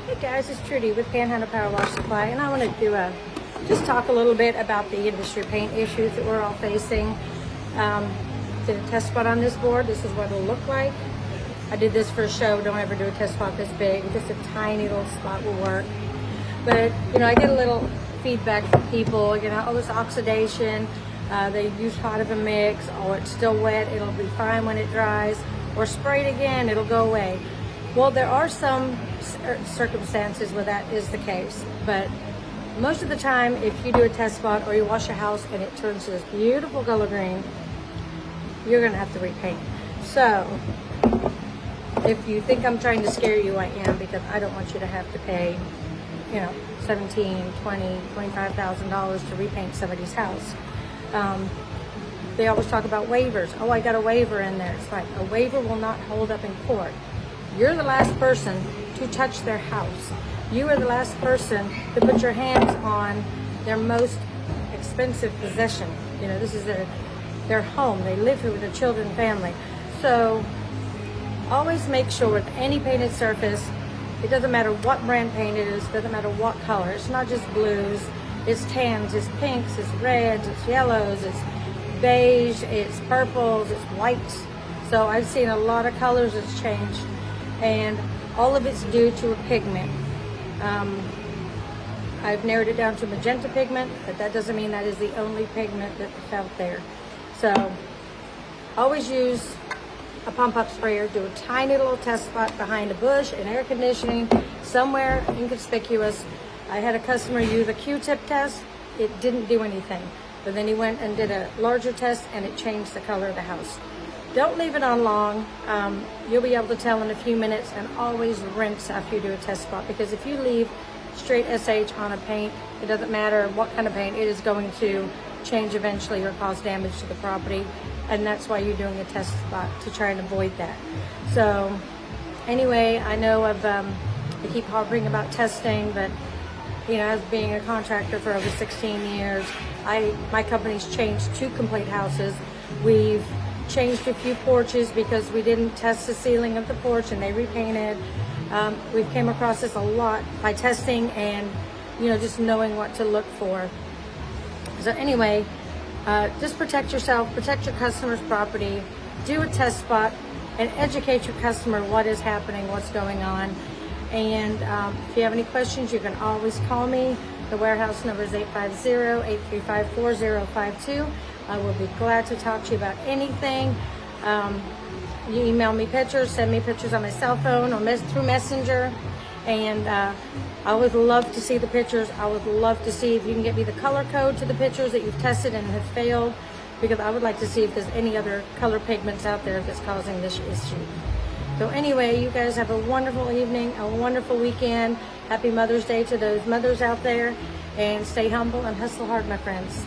Hey guys, it's Trudy with Panhandle Power Wash Supply, and I wanted to just talk a little bit about the industry paint issues that we're all facing. Did a test spot on this board. This is what it'll look like. I did this for a show. Don't ever do a test spot this big. Just a tiny little spot will work. But I get a little feedback from people. Oh, this oxidation. They use hot of a mix. Oh, it's still wet. It'll be fine when it dries. Or spray it again. It'll go away. Well, there are some circumstances where that is the case, but most of the time, if you do a test spot or you wash your house and it turns to this beautiful color green, you're gonna have to repaint. So if you think I'm trying to scare you, I am, because I don't want you to have to pay $17,000, $20,000, $25,000 to repaint somebody's house. They always talk about waivers. Oh, I got a waiver in there. It's like, a waiver will not hold up in court. You're the last person to touch their house. You are the last person to put your hands on their most expensive possession. This is their home. They live here with their children and family. So always make sure with any painted surface, it doesn't matter what brand paint it is, doesn't matter what color. It's not just blues, it's tans, it's pinks, it's reds, it's yellows, it's beige, it's purples, it's whites. So I've seen a lot of colors that's changed, and all of it's due to a pigment. I've narrowed it down to magenta pigment, but that doesn't mean that is the only pigment that's out there. So always use a pump-up sprayer. Do a tiny little test spot behind a bush in air conditioning, somewhere inconspicuous. I had a customer use a Q-tip test. It didn't do anything. But then he went and did a larger test, and it changed the color of the house. Don't leave it on long. You'll be able to tell in a few minutes, and always rinse after you do a test spot, because if you leave straight SH on a paint, it doesn't matter what kind of paint, it is going to change eventually or cause damage to the property, and that's why you're doing a test spot, to try and avoid that. So anyway, I know I keep harping about testing, but as being a contractor for over 16 years, my company's changed 2 complete houses. We've changed a few porches because we didn't test the ceiling of the porch and they repainted. We've came across this a lot by testing and just knowing what to look for. So anyway, just protect yourself, protect your customer's property, do a test spot, and educate your customer what is happening, what's going on. And if you have any questions, you can always call me. The warehouse number is 850-835-4052. I will be glad to talk to you about anything. You email me pictures, send me pictures on my cell phone or through Messenger. And I would love to see the pictures. I would love to see if you can get me the color code to the pictures that you've tested and have failed, because I would like to see if there's any other color pigments out there that's causing this issue. So anyway, you guys have a wonderful evening, a wonderful weekend. Happy Mother's Day to those mothers out there, and stay humble and hustle hard, my friends.